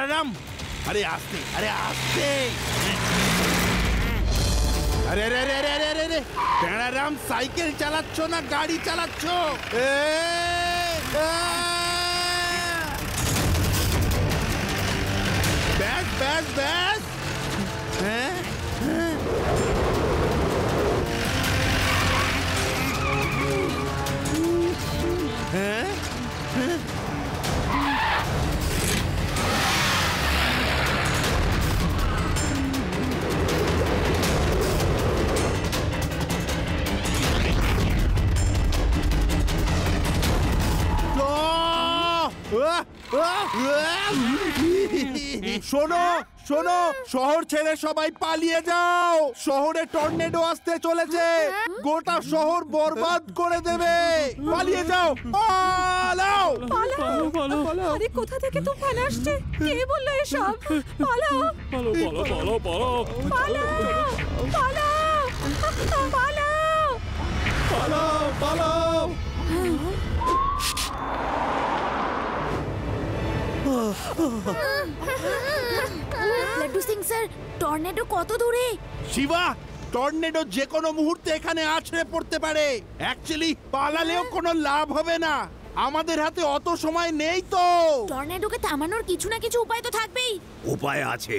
টেংরারাম, আরে আস্তে, আরে আস্তে। আরে আরে আরে আরে আরে আরে টেংরারাম, সাইকেল চালাচ্ছ না গাড়ি চালাচ্ছ? ব্যাস ব্যাস ব্যাস। হ্যাঁ হ্যাঁ শোনো শোনো, শহর ছেড়ে সবাই পালিয়ে যাও। শহরে টর্নেডো আসতে চলেছে, গোটা শহর বরবাদ করে দেবে। পালিয়ে যাও, পালাও। আরে কোথা থেকে তুফান আসছে? কে বললো এসব? পালাও পালাও পালাও পালাও পালাও পালাও। লাড্ডু সিং স্যার, টর্নেডো কত দূরে? শিবা, টর্নেডো যে কোনো মুহূর্তে এখানে আছড়ে পড়তে পারে। অ্যাকচুয়ালি পালালেও কোনো লাভ হবে না, আমাদের হাতে অত সময় নেই তো। টর্নেডোকে থামানোর কিছু না কিছু উপায় তো থাকবেই। উপায় আছে,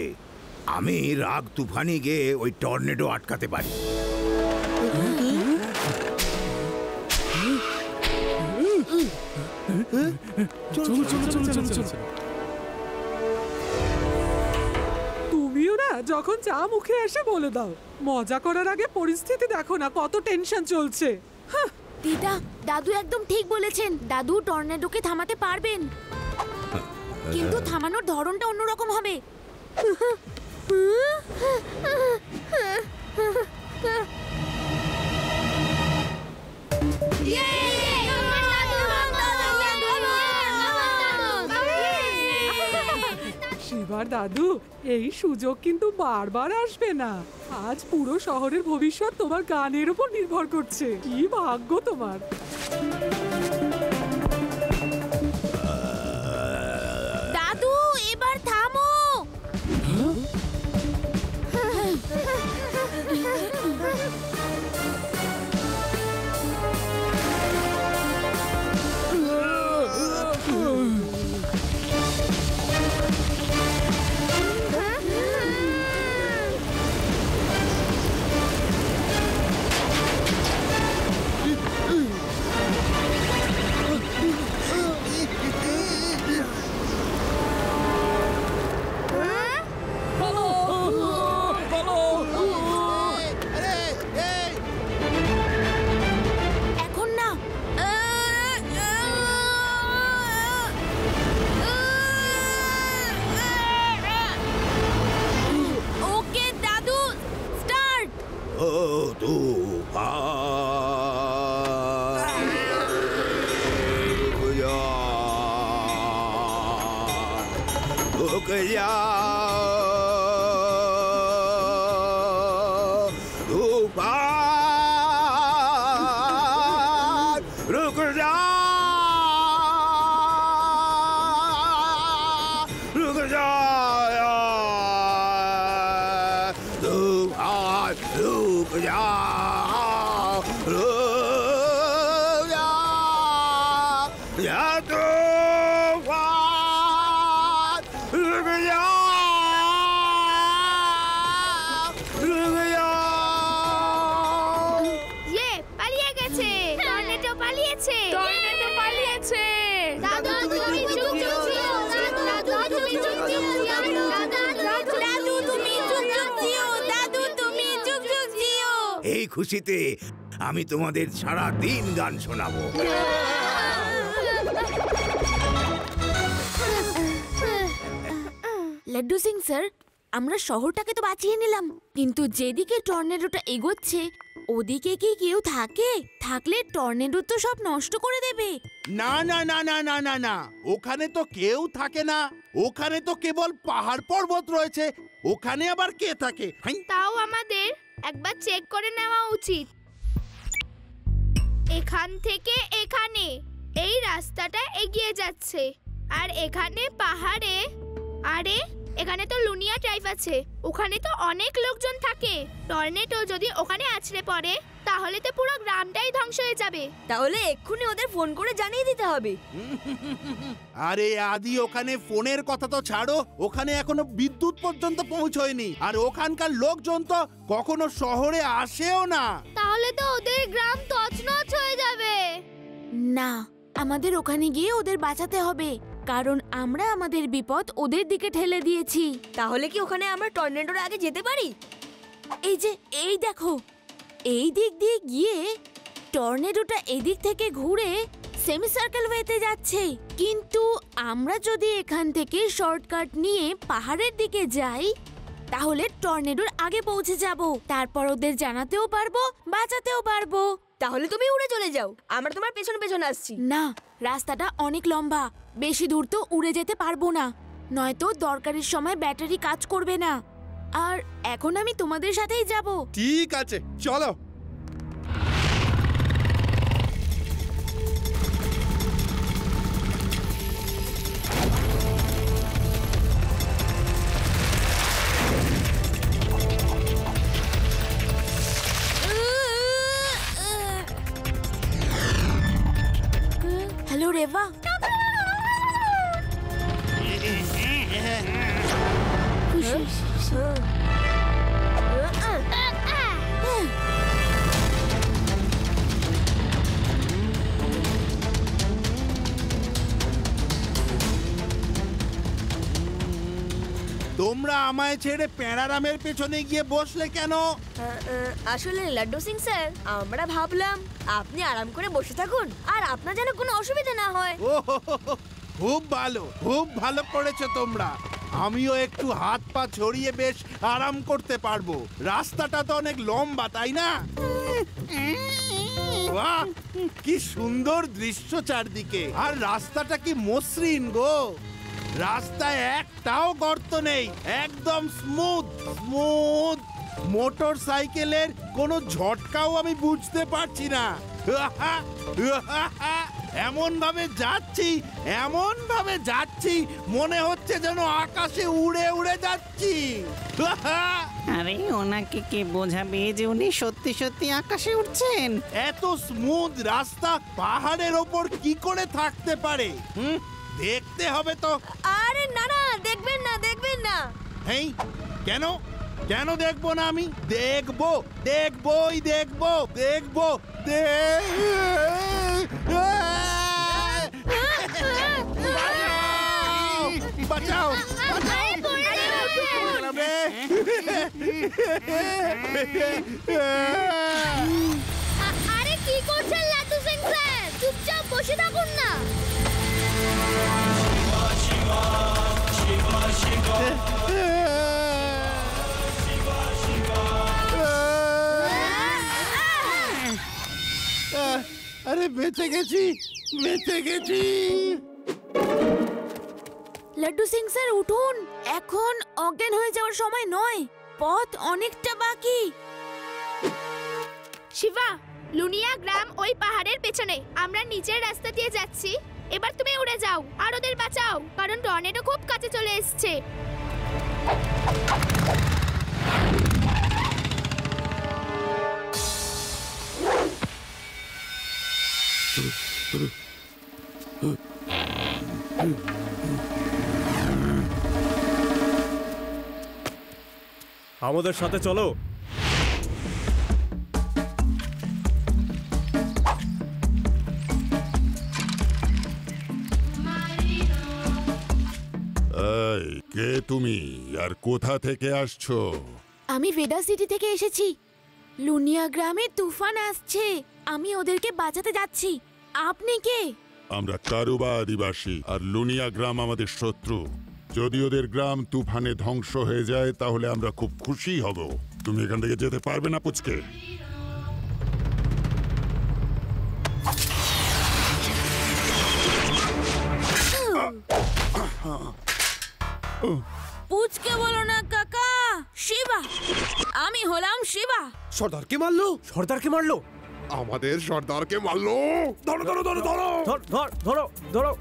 আমি রাগ তুফানি গিয়ে ওই টর্নেডো আটকাতে পারি। তুমিও না যখন চা মুখে এসে বলে দাও, মজা করার আগে পরিস্থিতি দেখো না কত টেনশন চলছে। দিদা, দাদু একদম ঠিক বলেছেন। দাদু টর্নেডোকে থামাতে পারবেন, কিন্তু থামানোর ধরনটা অন্যরকম হবে। শিবার দাদু, এই সুযোগ কিন্তু বারবার আসবে না। আজ পুরো শহরের ভবিষ্যৎ তোমার গানের উপর নির্ভর করছে। কি ভাগ্য তোমার। দাদু, এবার থামো। এই খুশিতে আমি তোমাদের সারা দিন গান শোনাবো। লাড্ডু সিং স্যার, আমরা শহরটাকে তো বাঁচিয়ে নিলাম, কিন্তু যেদিকে টর্নেডোটা এগোচ্ছে ওদিকে কি কেউ থাকে? থাকলে টর্নেডো তো সব নষ্ট করে দেবে। না না না না না না না, ওখানে তো কেউ থাকে না। ওখানে তো কেবল পাহাড় পর্বত রয়েছে, ওখানে আবার কে থাকে? তাও আমাদের একবার চেক করে নেওয়া উচিত। এখান থেকে এখানে এই রাস্তাটা এগিয়ে যাচ্ছে, আর এখানে পাহাড়ে আরে এখানে তো লুনিয়া ট্রাইব আছে, ওখানে তো অনেক লোকজন থাকে। টর্নেডো যদি ওখানে আছড়ে পড়ে তাহলে তো পুরো গ্রামটাই ধ্বংস হয়ে যাবে। তাহলে এক্ষুনি ওদের ফোন করে জানিয়ে দিতে হবে। আরে আদি, ওখানে ফোনের কথা তো ছাড়ো, ওখানে এখনো বিদ্যুৎ পর্যন্ত পৌঁছয়নি, আর ওখানকার লোকজন তো কখনো শহরে আসেও না। তাহলে তো ওদের গ্রাম তছনছ হয়ে যাবে। না, আমাদের ওখানে গিয়ে ওদের বাঁচাতে হবে, কারণ আমরা আমাদের বিপদ ওদের দিকে ঠেলে দিয়েছি। তাহলে কি ওখানে আমরা টর্নেডোর আগে যেতে পারি? এই দেখো, এই দিক দিয়ে গিয়ে টর্নেডোটা এদিক থেকে ঘুরে সেমি সার্কেল ওয়েতে যাচ্ছে। কিন্তু আমরা যদি এখান থেকে শর্টকাট নিয়ে পাহাড়ের দিকে যাই তাহলে টর্নেডোর আগে পৌঁছে যাব, তারপর ওদের জানাতেও পারবো, বাঁচাতেও পারবো। তাহলে তুমি উড়ে চলে যাও, আমরা তোমার পেছন পেছন আসছি। না, রাস্তাটা অনেক লম্বা, বেশি দূর তো উড়ে যেতে পারবো না, নয়তো দরকারের সময় ব্যাটারি কাজ করবে না। আর এখন আমি তোমাদের সাথেই যাব। ঠিক আছে, চলো। হ্যালো রেবা। তোমরা আমায় ছেড়ে প্যারারামের পেছনে গিয়ে বসলে কেন? আসলে লাড্ডু সিং স্যার, আমরা ভাবলাম আপনি আরাম করে বসে থাকুন আর আপনার যেন কোনো অসুবিধা না হয়। ও, খুব ভালো, খুব ভালো করেছো তোমরা। আমিও একটু হাত পা ছড়িয়ে বেশ আরাম করতে পারবো। রাস্তাটা তো অনেক লম্বা, তাই না? বাহ, কি সুন্দর দৃশ্য চারদিকে, আর রাস্তাটা কি মসৃণ গো। রাস্তায় একটাও গর্ত নেই, একদম স্মুথ স্মুথ। মোটর সাইকেলের কোনো ঝটকাও আমি বুঝতে পারছি না। এমন ভাবে যাচ্ছি মনে হচ্ছে যেন আকাশে উড়ে উড়ে যাচ্ছি। আরে ওনাকে কে বোঝাবে যে উনি সত্যি সত্যি আকাশে উঠছেন? এত স্মুথ রাস্তা পাহাড়ের ওপর কি করে থাকতে পারে? দেখতে হবে তো। আরে না না, দেখবেন না, দেখবেন না। হেই, কেন কেন দেখবো না? আমি দেখবো, দেখবোই দেখবো, দেখবো। বাঁচাও, আরে কি করছেন লাড্ডু সিং স্যার? চুপচাপ বসে থাকুন না। আরে বেঁচে গেছি, বেঁচে গেছি। লাড্ডু সিং স্যার উঠুন, এখন অজ্ঞান হয়ে যাওয়ার সময় নয়, পথ অনেকটা বাকি। শিবা, লুনিয়া গ্রাম ওই পাহাড়ের পেছনে, আমরা নিচের রাস্তা দিয়ে যাচ্ছি। এবার তুমি উড়ে যাও আর ওদের বাঁচাও, কারণ টর্নেডো খুব কাছে চলে এসেছে। আমাদের সাথে চলো। এই, কে তুমি আর কোথা থেকে আসছো? আমি ভেদা সিটি থেকে এসেছি। লুনিয়া গ্রামে তুফান আসছে, আমি ওদেরকে বাঁচাতে যাচ্ছি। আপনি কে? আমরা কারুবা আদিবাসী, আর লুনিয়া গ্রাম আমাদের শত্রু। যদি ওদের গ্রাম তুফানে ধ্বংস হয়ে যায় তাহলে আমরা খুব খুশি হব। তুমি এখান থেকে যেতে পারবে না পুচকে। পুচকে বলো না কাকা, শিবা। আমি হলাম শিবা। সর্দারকে মারলো, সর্দারকে মারলো, আমাদের সর্দারকে মারলো। ধরো ধরো ধরো ধরো ধর ধর ধরো ধরো।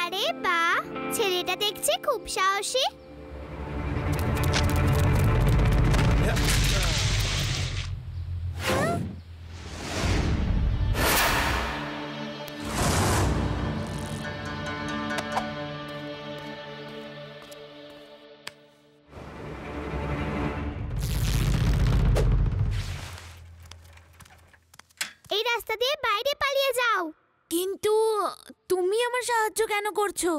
আরে বাহ, ছেলেটা দেখছি খুব সাহসী। এই রাস্তা দিয়ে বাইরে পালিয়ে যাও। কিন্তু তুমি আমার সাহায্য কেন করছো?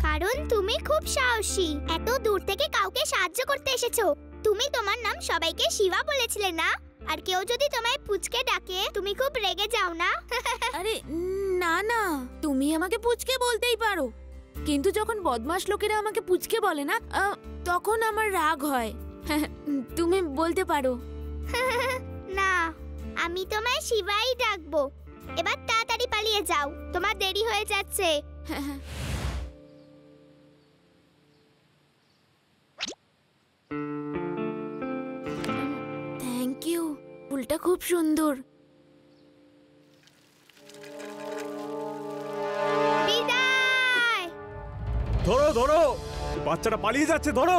কারণ তুমি খুব সাহসী, এত দূর থেকে কাউকে সাহায্য করতে এসেছো। তুমি তোমার নাম সবাইকে শিবা বলেছিলে না? আর কেউ যদি তোমায় পুচকে ডাকে তুমি খুব রেগে যাও না? আরে না না, তুমি আমাকে পুচকে বলতেই পারো, কিন্তু যখন বদমাশ লোকেরা আমাকে পুচকে বলে না, তখন আমার রাগ হয়। তুমি বলতে পারো। না, আমি তোমায় শিবাই ডাকবো। এবার তাড়াতাড়ি পালিয়ে যাও, তোমার দেরি হয়ে যাচ্ছে। থ্যাংক ইউ, ফুলটা খুব সুন্দর। বিদায়। ধরো ধরো, বাচ্চাটা পালিয়ে যাচ্ছে, ধরো।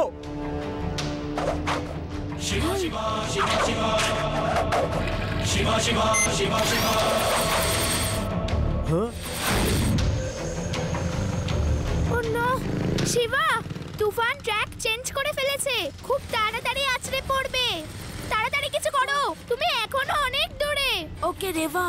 ও নো, শিবা, তুফান ট্র্যাক চেঞ্জ করে ফেলেছে। খুব তাড়াতাড়ি আছড়ে পড়বে। তাড়াতাড়ি কিছু করো, তুমি এখনো অনেক দূরে। ওকে রেভা।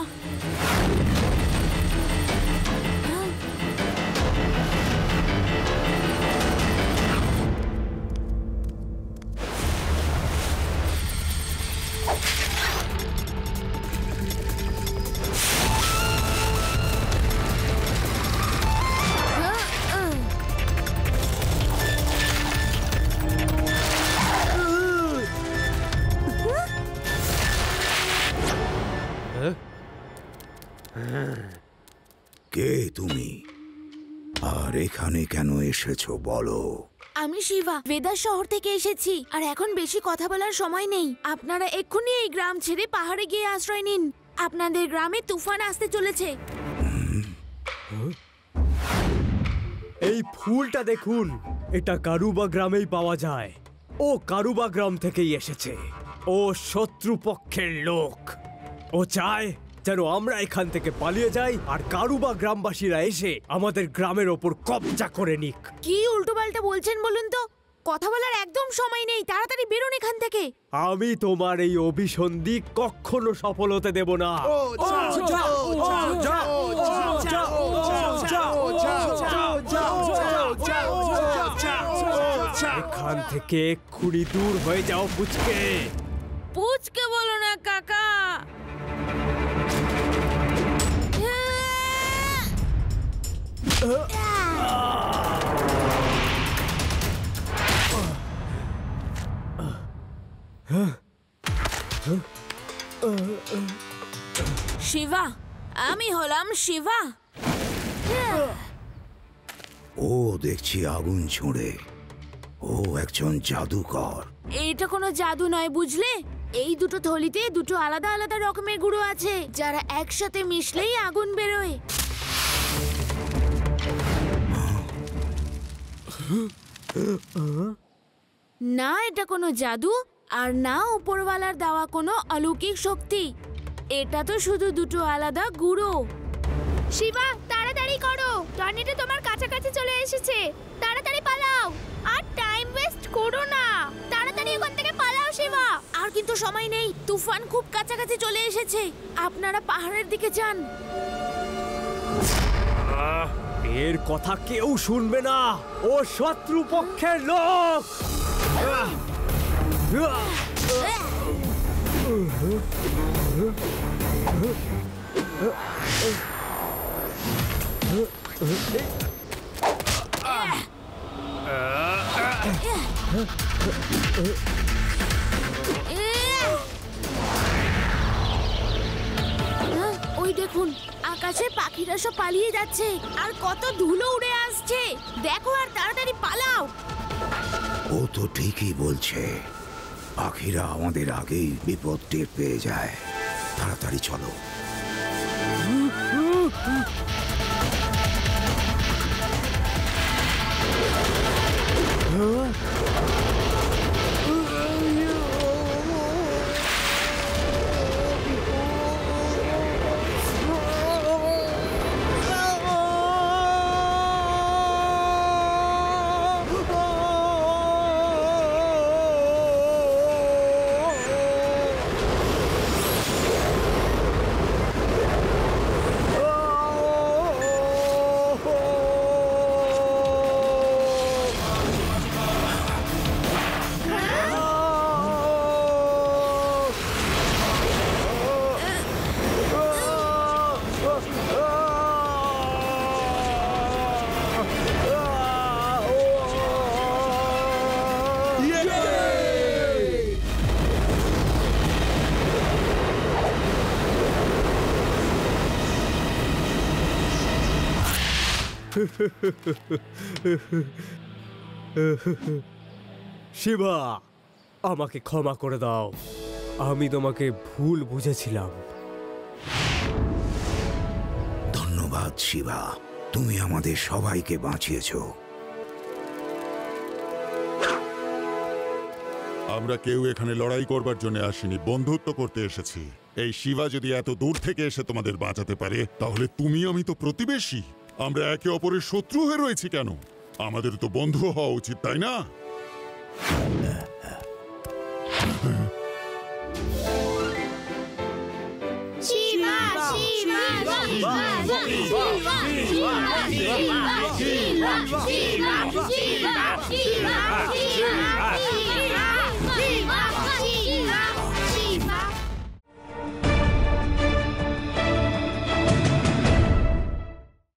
কে তুমি, আর এখানে কেন এসেছো বলো? আমি শিবা, বেদার শহর থেকে এসেছি, আর এখন বেশি কথা বলার সময় নেই। আপনারা এক্ষুনি এই গ্রাম ছেড়ে পাহাড়ে গিয়ে আশ্রয় নিন। আপনাদের গ্রামে তুফান আসতে চলেছে। এই ফুলটা দেখুন, এটা কারুবা গ্রামেই পাওয়া যায়। ও কারুবা গ্রাম থেকেই এসেছে। ও শত্রুপক্ষের লোক। ও চায় যেন আমরা এখান থেকে পালিয়ে যাই, আর কারুবা গ্রামবাসীরা এসে আমাদের গ্রামের ওপর কবজা করে নিক। কি উল্টোপাল্টা বলছেন বলুন তো? কথা বলার একদম সময় নেই, তাড়াতাড়ি বেরোন এখান থেকে। আমি তোমার এই অভিসন্ধি কখনো সফল হতে দেব না। এখান থেকে এক্ষুনি দূর হয়ে যাও পুচকে। পুচকে বলো না কাকা। শিবা, আমি হলাম শিবা। ও দেখছি আগুন ছুঁড়ে। ও একজন জাদুকর। এইটা কোনো জাদু নয়, বুঝলে? এই দুটো থলিতে দুটো আলাদা আলাদা রকমের গুঁড়ো আছে, যারা একসাথে মিশলেই আগুন বেরোয়। না এটা কোনো জাদু, আর না উপরওয়ালার দেওয়া কোনো অলৌকিক শক্তি। এটা তো শুধু দুটো আলাদা গুঁড়ো। শিবা, তাড়াতাড়ি করো, টর্নেডো তোমার কাছাকাছি চলে এসেছে। তাড়াতাড়ি পালাও, আর টাইম ওয়েস্ট করো না। তাড়াতাড়ি ওখান থেকে পালাও শিবা। আর কিন্তু সময় নেই, তুফান খুব কাছাকাছি চলে এসেছে। আপনারা পাহাড়ের দিকে যান। এর কথা কেউ শুনবে না। ও শত্রুপক্ষের লোক। ওই দেখুন, আকাশে পাখিরা সব পালিয়ে যাচ্ছে, আর কত ধুলো উড়ে আসছে। দেখো আর তাড়াতাড়ি পালাও। ও ও তো ঠিকই বলছে। পাখিরা আমাদের আগেই বিপদ টের পেয়ে যায়। তাড়াতাড়ি চলো। শিবা, আমাকে ক্ষমা করে দাও। আমি তোমাকে ভুল বুঝেছিলাম। ধন্যবাদ শিবা, তুমি আমাদের সবাইকে বাঁচিয়েছো। আমরা কেউ এখানে লড়াই করবার জন্য আসিনি, বন্ধুত্ব করতে এসেছি। এই শিবা যদি এত দূর থেকে এসে তোমাদের বাঁচাতে পারে, তাহলে তুমি আমি তো প্রতিবেশী। আমরা একে অপরের শত্রু হয়ে রয়েছি কেন? আমাদের তো বন্ধু হওয়া উচিত, তাই না? শিবা শিবা শিবা শিবা শিবা শিবা শিবা শিবা শিবা শিবা শিবা